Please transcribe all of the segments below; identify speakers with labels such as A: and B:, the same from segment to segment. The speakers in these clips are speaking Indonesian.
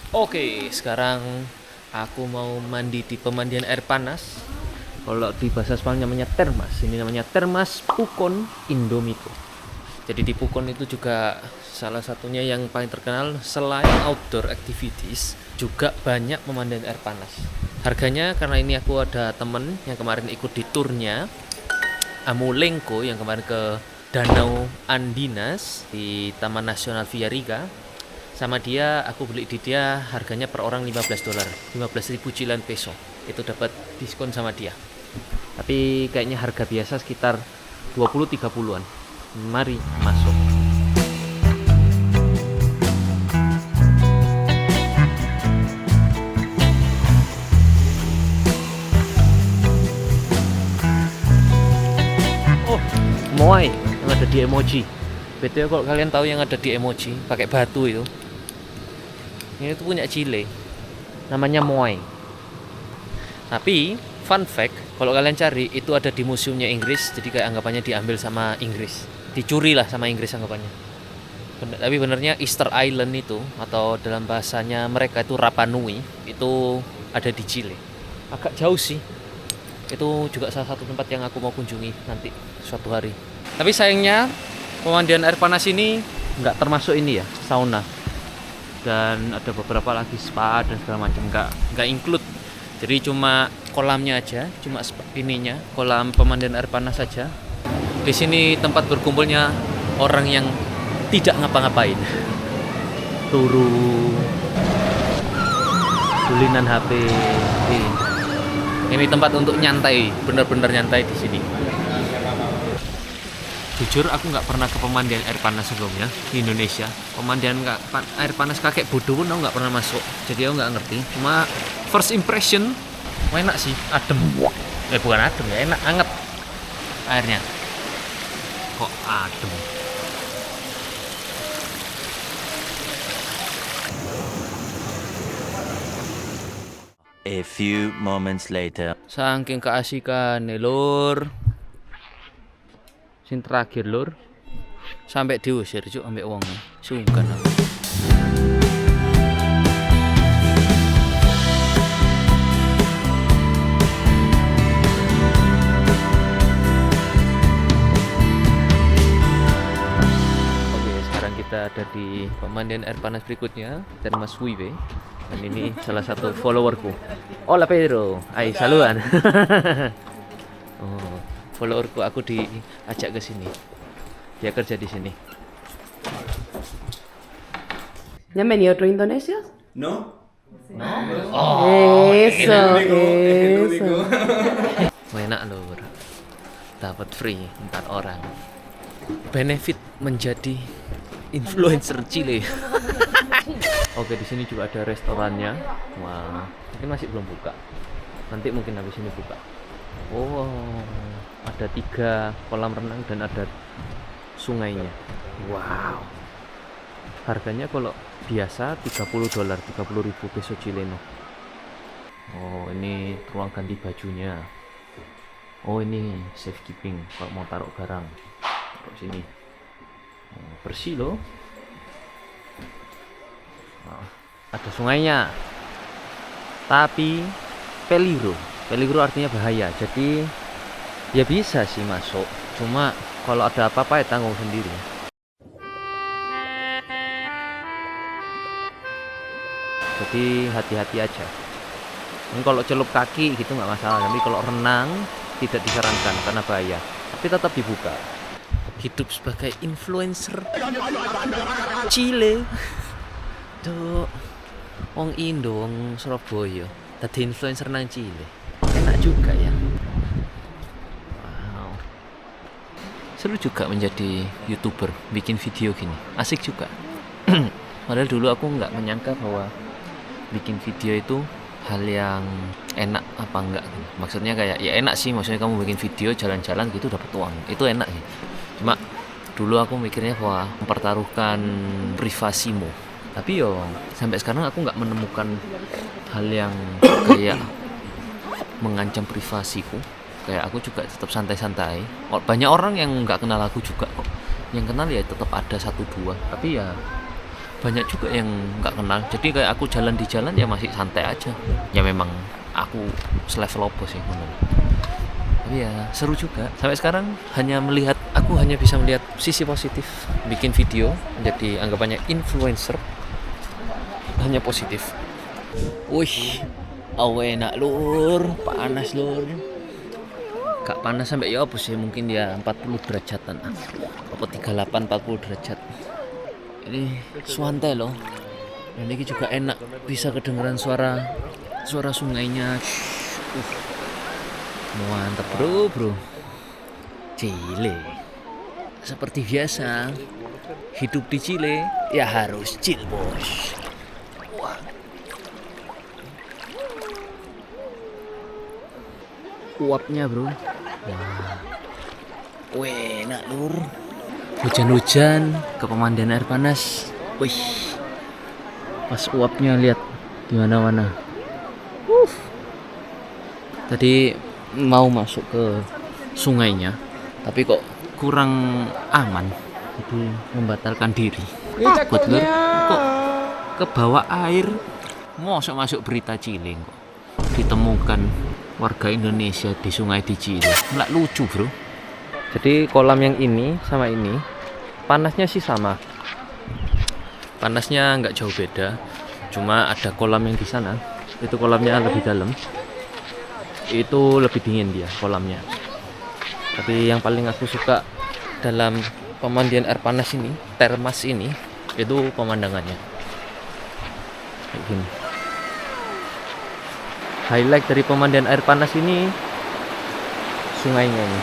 A: Oke, sekarang aku mau mandi di pemandian air panas. Kalau di bahasa Spanyol namanya termas. Ini namanya Termas Pucón Indomico. Jadi di Pucón itu juga salah satunya yang paling terkenal selain outdoor activities, juga banyak pemandian air panas. Harganya karena ini aku ada temen yang kemarin ikut di turnya Amulenko yang kemarin ke Danau Andinas di Taman Nasional Villarrica. Sama dia aku beli di dia harganya per orang $15, 15.000 Chilean peso. Itu dapat diskon sama dia. Tapi kayaknya harga biasa sekitar 20-30-an. Mari masuk. Oh, Moai yang ada di emoji. BTW kalau kalian tahu yang ada di emoji pakai batu itu. Ini tuh punya Chile. Namanya Moai. Tapi fun fact, kalau kalian cari itu ada di museumnya Inggris, jadi kayak anggapannya diambil sama Inggris, dicuri lah sama Inggris anggapannya. Tapi benernya Easter Island itu atau dalam bahasanya mereka itu Rapa Nui itu ada di Chile. Agak jauh sih. Itu juga salah satu tempat yang aku mau kunjungi nanti suatu hari. Tapi sayangnya pemandian air panas ini nggak termasuk ini ya, sauna. Dan ada beberapa lagi spa dan segala macam nggak include. Jadi cuma kolamnya aja, cuma ininya, kolam pemandian air panas saja. Di sini tempat berkumpulnya orang yang tidak ngapa-ngapain. Turu, tulinan HP. Ini tempat untuk nyantai, benar-benar nyantai di sini. Jujur aku nggak pernah ke pemandian air panas sebelumnya di Indonesia. Pemandian air panas kakek bodoh pun aku nggak pernah masuk. Jadi aku nggak ngerti. Cuma first impression enak sih, adem. Bukan adem ya, enak, anget airnya. Kok adem?
B: A few moments later.
A: Saking keasikan nih lur. Sing terakhir lur. Sampai diusir cuk ambek wong. Sungkan aku. Oke, sekarang kita ada di pemandian air panas berikutnya, Termas Wiwe. Dan ini salah satu followerku. Hola Pedro, ay saludan. Oh, followerku, aku diajak ke sini. Dia kerja di sini.
C: ¿Ya han venido otros indonesios?
D: ¿No?
A: Oh,
C: Eso,
D: el
C: eso.
D: único.
A: enak loh. Dapat free 4 orang. Benefit menjadi influencer Chile. Oke, di sini juga ada restorannya. Wah, mungkin masih belum buka. Nanti mungkin habis ini buka. Oh, ada 3 kolam renang dan ada sungainya. Wow. Harganya kalau biasa $30, 30.000 peso Chileno. Oh, ini ruang ganti bajunya. Oh, ini safekeeping kalau mau taruh barang. Taruh sini. Oh, bersih loh. Nah, ada sungainya. Tapi peligro artinya bahaya. Jadi ya bisa sih masuk. Cuma kalau ada apa-apa ya tanggung sendiri. Jadi hati-hati aja. Ini kalau celup kaki gitu nggak masalah. Tapi kalau renang tidak disarankan karena bahaya. Tapi tetap dibuka. Hidup sebagai influencer Chile. Tuh, wong Indo, wong Surabaya, tadi influencer nang Chile. Enak juga ya. Wow. Seru juga menjadi YouTuber, bikin video gini. Asik juga. Padahal dulu aku nggak menyangka bahwa bikin video itu hal yang enak apa enggak gitu. Maksudnya kayak ya enak sih, maksudnya kamu bikin video jalan-jalan gitu dapat uang. Itu enak sih. Cuma dulu aku mikirnya bahwa mempertaruhkan privasimu. Tapi yo sampai sekarang aku nggak menemukan hal yang kayak mengancam privasiku. Kayak aku juga tetap santai-santai. Banyak orang yang nggak kenal aku juga kok. Yang kenal ya tetap ada 1-2. Tapi ya banyak juga yang nggak kenal. Jadi kayak aku jalan di jalan ya masih santai aja. Ya memang aku selevel opo sih menurut. Tapi ya seru juga. Sampai sekarang aku hanya bisa melihat sisi positif. Bikin video menjadi anggapannya influencer hanya positif. Wih, awe enak lur, panas lur. Gak panas sampai ya apa sih, mungkin dia 40 derajatan. Apa 38 40 derajat. Ini suantai loh. Dan ini juga enak, bisa kedengeran suara sungainya. Mantap bro. Chile. Seperti biasa, hidup di Chile ya harus chill bos. Wah. Uapnya bro. Wah. Wih, enak lur. Hujan-hujan ke pemandian air panas. Wih. Pas uapnya lihat di mana-mana. Tadi mau masuk ke sungainya, tapi kok kurang aman. Jadi membatalkan diri. Takut lur. Kok ke bawah air. Masuk berita Chile kok. Ditemukan warga Indonesia di sungai di Chile. Nggak lucu bro. Jadi kolam yang ini sama ini panasnya sih sama. Panasnya nggak jauh beda. Cuma ada kolam yang di sana. Itu kolamnya lebih dalam. Itu lebih dingin dia kolamnya. Tapi yang paling aku suka dalam pemandian air panas ini, termas ini, itu pemandangannya. Kayak gini. Highlight dari pemandian air panas ini sungainya ini.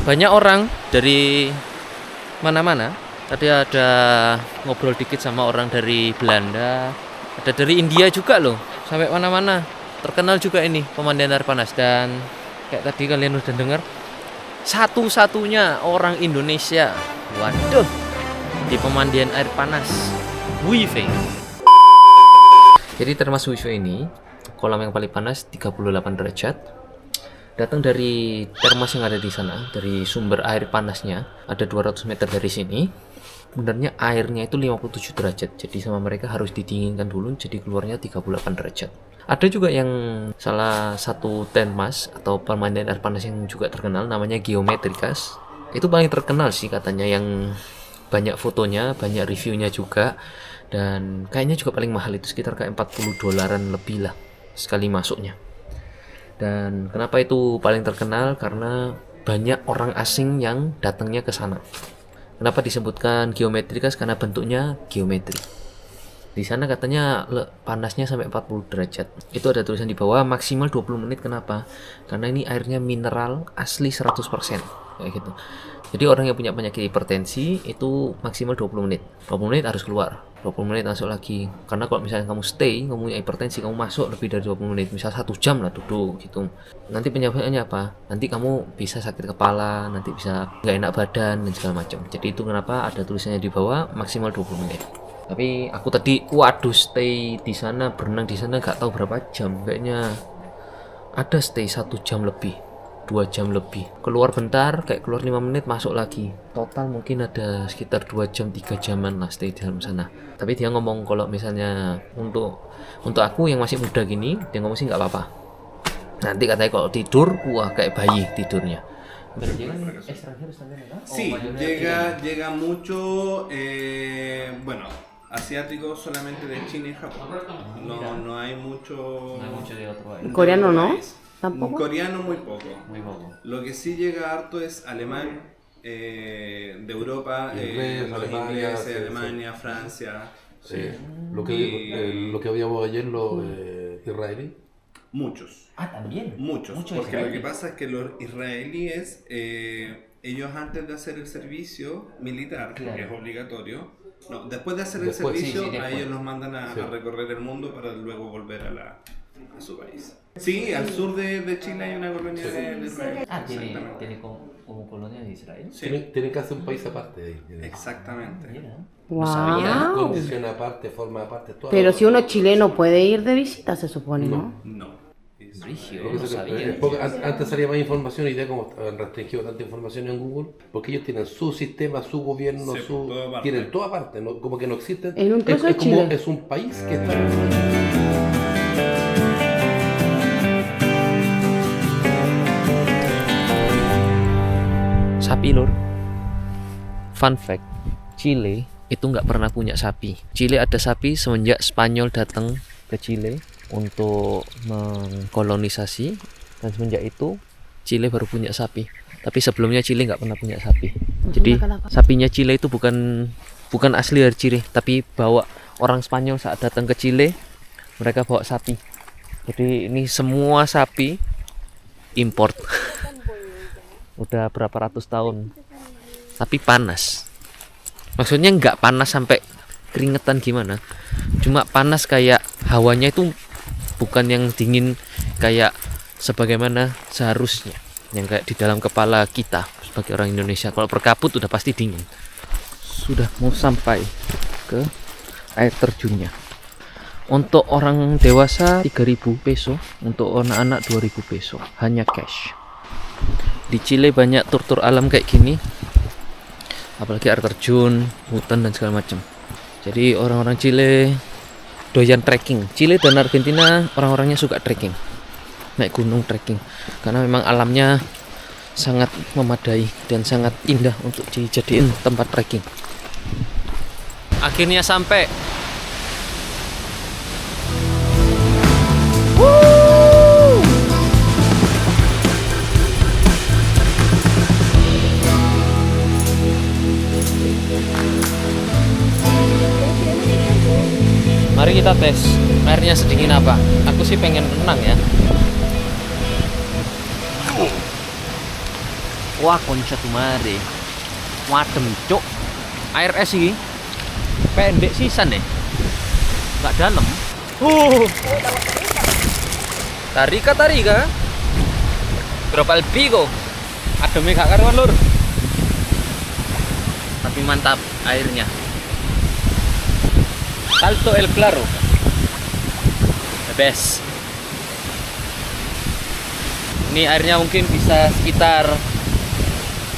A: Banyak orang dari mana-mana. Tadi ada ngobrol dikit sama orang dari Belanda, ada dari India juga loh. Sampai mana-mana. Terkenal juga ini pemandian air panas. Dan kayak tadi kalian udah dengar, satu-satunya orang Indonesia, waduh, di pemandian air panas Wifeng. Jadi termas Wifeng ini kolam yang paling panas 38 derajat. Datang dari termas yang ada di sana, dari sumber air panasnya, ada 200 meter dari sini. Sebenarnya airnya itu 57 derajat. Jadi sama mereka harus didinginkan dulu, jadi keluarnya 38 derajat. Ada juga yang salah satu termas atau pemandian air panas yang juga terkenal, namanya Geometricas. Itu paling terkenal sih katanya, yang banyak fotonya, banyak reviewnya juga. Dan kayaknya juga paling mahal, itu sekitar kayak $40 lebih lah sekali masuknya. Dan kenapa itu paling terkenal? Karena banyak orang asing yang datangnya ke sana. Kenapa disebutkan Geometricas? Karena bentuknya geometri. Di sana katanya panasnya sampai 40 derajat. Itu ada tulisan di bawah maksimal 20 menit. Kenapa? Karena ini airnya mineral asli 100%. Kayak gitu. Jadi orang yang punya penyakit hipertensi itu maksimal 20 menit. 20 menit harus keluar. 20 menit masuk lagi. Karena kalau misalnya kamu stay, kamu punya hipertensi, kamu masuk lebih dari 20 menit, misal 1 jam lah duduk gitu. Nanti penyebabnya apa? Nanti kamu bisa sakit kepala, nanti bisa nggak enak badan dan segala macam. Jadi itu kenapa ada tulisannya di bawah maksimal 20 menit. Tapi aku tadi waduh stay di sana, berenang di sana nggak tahu berapa jam. Kayaknya ada stay 1 jam lebih, 2 jam lebih. Keluar bentar, kayak keluar 5 menit, masuk lagi. Total mungkin ada sekitar 2 jam, 3 jaman lah stay di dalam sana. Tapi dia ngomong kalau misalnya untuk aku yang masih muda gini, dia ngomong sih nggak apa-apa. Nanti katanya kalau tidur, wah kayak bayi tidurnya.
D: Sí, llega mucho, bueno, asiático solamente de China y Japón. No hay mucho.
A: de otro país.
C: Coreano no,
D: país.
C: tampoco.
D: Coreano muy poco.
A: Muy poco.
D: Lo que sí llega harto es alemán, de Europa,
E: Inglés,
D: los
E: Alemania,
D: ingleses,
E: sí,
D: Alemania, Francia.
E: Sí. Lo que habíamos ayer, los israelíes.
D: Muchos.
A: Ah, también.
D: Muchos.
A: Mucho
D: Porque
A: israelí.
D: lo que pasa es que los israelíes, ellos antes de hacer el servicio militar, que
A: Claro.
D: es obligatorio, no, después de hacer
E: Después,
D: el servicio,
A: sí, sí,
D: a
A: después.
D: ellos los mandan a
E: Sí.
D: recorrer el mundo para luego volver a su país. Sí, al sur de Chile hay una colonia de Israel.
A: Ah,
D: Exactamente.
A: tiene como colonia de Israel.
D: Sí,
E: Tienen que hacer un país aparte de ahí.
D: exactamente.
A: Mira.
C: Wow.
A: sabía.
E: Condición aparte, forma aparte, todo.
C: Pero si uno es chileno puede ir de visita, se supone, ¿no?
D: No.
A: Brígido,
E: Lo que
A: no
E: se-
A: sabía.
E: porque antes salía más información y ya como han restringido tanta información en Google, porque ellos tienen su sistema, su gobierno,
D: Sí, toda parte.
E: tienen toda parte, ¿no? Como que no existen.
C: En un trozo de
E: es como
C: Chile.
E: es un país que está.
A: Sapi lur. Fun fact, Chile itu nggak pernah punya sapi. Chile ada sapi semenjak Spanyol datang ke Chile untuk mengkolonisasi, dan semenjak itu Chile baru punya sapi. Tapi sebelumnya Chile nggak pernah punya sapi. Jadi sapinya Chile itu bukan asli dari Chile, tapi bawa orang Spanyol saat datang ke Chile, mereka bawa sapi. Jadi ini semua sapi import. Udah berapa ratus tahun. Tapi panas. Maksudnya nggak panas sampai keringetan gimana. Cuma panas kayak hawanya itu bukan yang dingin kayak sebagaimana seharusnya. Yang kayak di dalam kepala kita sebagai orang Indonesia. Kalau berkabut udah pasti dingin. Sudah mau sampai ke air terjunnya. Untuk orang dewasa 3.000 peso, untuk anak-anak 2.000 peso, hanya cash. Di Chile banyak tur-tur alam kayak gini, apalagi air terjun, hutan dan segala macam. Jadi orang-orang Chile doyan trekking. Chile dan Argentina orang-orangnya suka trekking, naik gunung trekking, karena memang alamnya sangat memadai dan sangat indah untuk dijadiin tempat trekking. Akhirnya sampai. Mari kita tes airnya sedingin apa. Aku sih pengen renang ya. Wah, konca tu mari. Wadem cuk. Air es ini pendek sisan deh. Gak dalam. Tarika. Berapa lebih kok? Ademnya gak karuan lur. Tapi mantap airnya. Salto el Claro, the best. Ini airnya mungkin bisa sekitar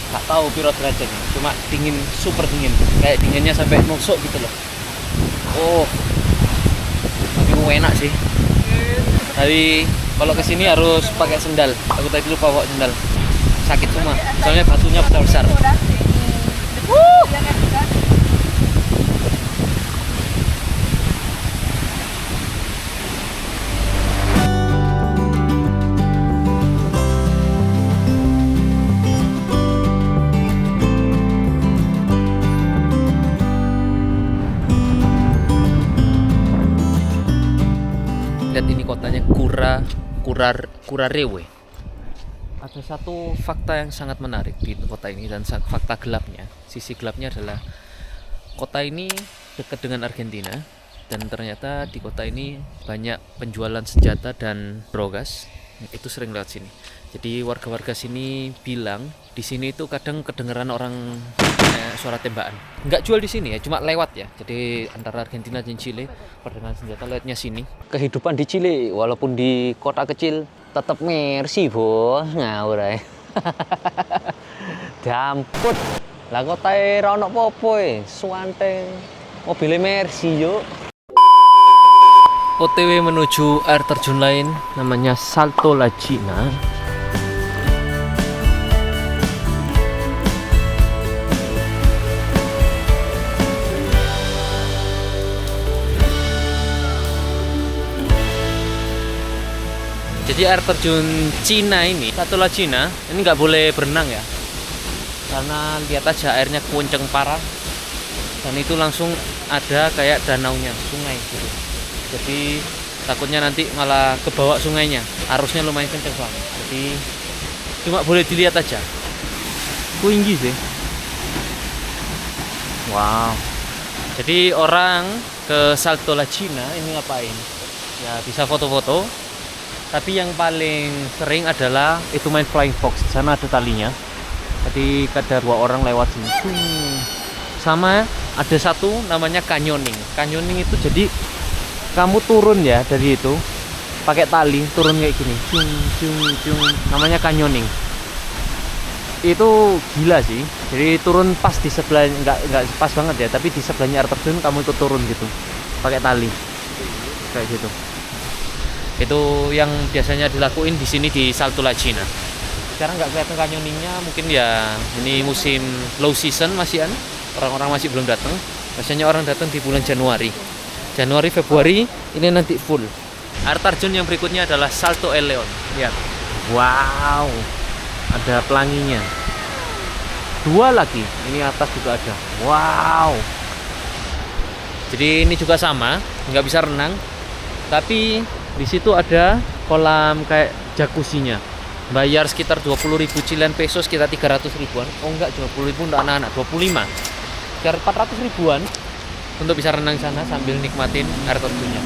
A: nggak tahu piro derajat, cuma dingin, super dingin, kayak dinginnya sampai nusuk gitu loh. Oh, tapi enak sih. Tapi kalau kesini harus pakai sendal. Aku tadi lupa bawa sendal, sakit semua. Soalnya batunya besar. Lihat ini kotanya Curarewe. Ada satu fakta yang sangat menarik di kota ini, dan fakta gelapnya. Sisi gelapnya adalah kota ini dekat dengan Argentina, dan ternyata di kota ini banyak penjualan senjata dan drogas. Itu sering lewat sini. Jadi warga-warga sini bilang di sini itu kadang kedengeran orang suara tembakan. Nggak jual di sini ya, cuma lewat ya. Jadi antara Argentina dan Chile perdagangan senjata lewatnya sini. Kehidupan di Chile walaupun di kota kecil tetap mercy bos, ngawur ae. Damput. Lah kota ra ono apa-apa suwante. Mobilnya mercy yo. OTW menuju air terjun lain namanya Salto La China. Jadi air terjun Cina ini, Salto La China, ini nggak boleh berenang ya, karena lihat aja airnya kenceng parah, dan itu langsung ada kayak danaunya, sungai gitu. Jadi takutnya nanti malah kebawa sungainya, arusnya lumayan kenceng banget. Jadi cuma boleh dilihat aja. Tinggi sih. Wow. Jadi orang ke Salto La China ini ngapain? Ya bisa foto-foto. Tapi yang paling sering adalah itu main flying fox. Di sana ada talinya. Jadi ada 2 orang lewat sini. Sama ada satu namanya canyoning. Canyoning itu jadi kamu turun ya dari itu, pakai tali turun kayak gini, cung cung cung, namanya canyoning. Itu gila sih, jadi turun pas di sebelah, nggak pas banget ya, tapi di sebelahnya air terjun kamu ikut turun gitu pakai tali kayak gitu. Itu yang biasanya dilakuin di sini di Salto Lagina. Sekarang nggak kelihatan canyoningnya, mungkin ya ini musim low season masih orang-orang masih belum datang. Biasanya orang datang di bulan Januari, Februari ini nanti full. Air terjun yang berikutnya adalah Salto El Leon. Lihat, wow, ada pelanginya. 2 lagi, ini atas juga ada. Wow. Jadi ini juga sama, nggak bisa renang, tapi di situ ada kolam kayak jacuzzinya. Bayar sekitar 20.000 Chilean peso, sekitar 300 ribuan. Oh enggak, 20.000 untuk anak-anak, 25. Sekitar 400 ribuan untuk bisa renang sana sambil nikmatin air terjunnya.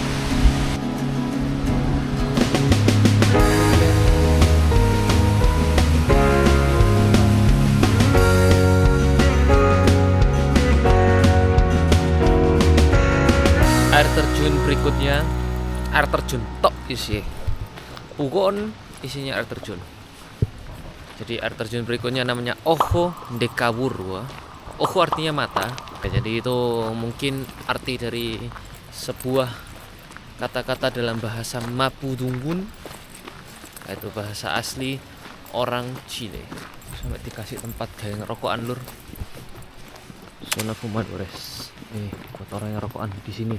A: Air terjun berikutnya, air terjun tok isi. Bukan isinya air terjun. Jadi air terjun berikutnya namanya Ojo de Caburwa. Ojo artinya mata. Jadi itu mungkin arti dari sebuah kata-kata dalam bahasa Mapudungun. Itu bahasa asli orang Chile. Sampai dikasih tempat gaya ngerokokan lur. Zona fumadores. Buat orang yang rokokan di sini.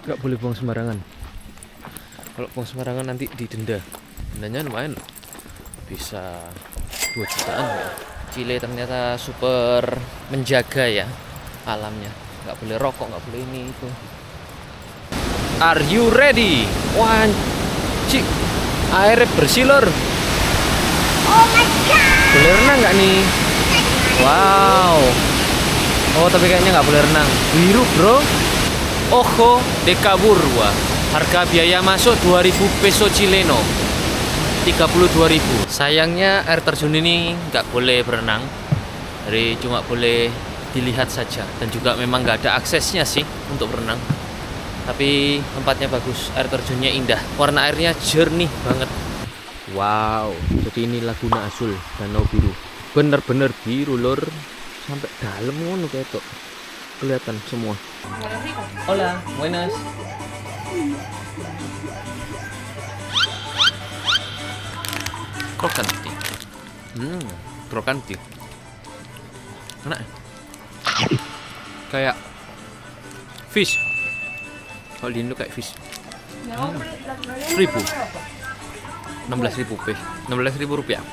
A: Nggak boleh buang sembarangan. Kalau buang sembarangan nanti didenda. Dendanya lumayan, bisa 2 jutaan ya. Chile ternyata super menjaga ya alamnya. Nggak boleh rokok, nggak boleh ini itu. Are you ready? Cik, airnya bersih lor.
F: Oh my god.
A: Boleh renang nggak nih? Wow. Oh tapi kayaknya nggak boleh renang. Biru bro. Ojo de Caburwa. Harga biaya masuk 2.000 peso Chileno, 32.000. Sayangnya air terjun ini nggak boleh berenang, jadi cuma boleh dilihat saja. Dan juga memang nggak ada aksesnya sih untuk berenang. Tapi tempatnya bagus, air terjunnya indah, warna airnya jernih banget. Wow, jadi ini Laguna Azul, Danau Biru. Bener-bener biru lor, sampai dalam ngono kayak tuh. Kelihatan semua. Hola, buenas. Crocanti. Crocanti. Enak. Kayak fish. Kalau di Indo kayak fish. 1.000. 16.000 rupiah.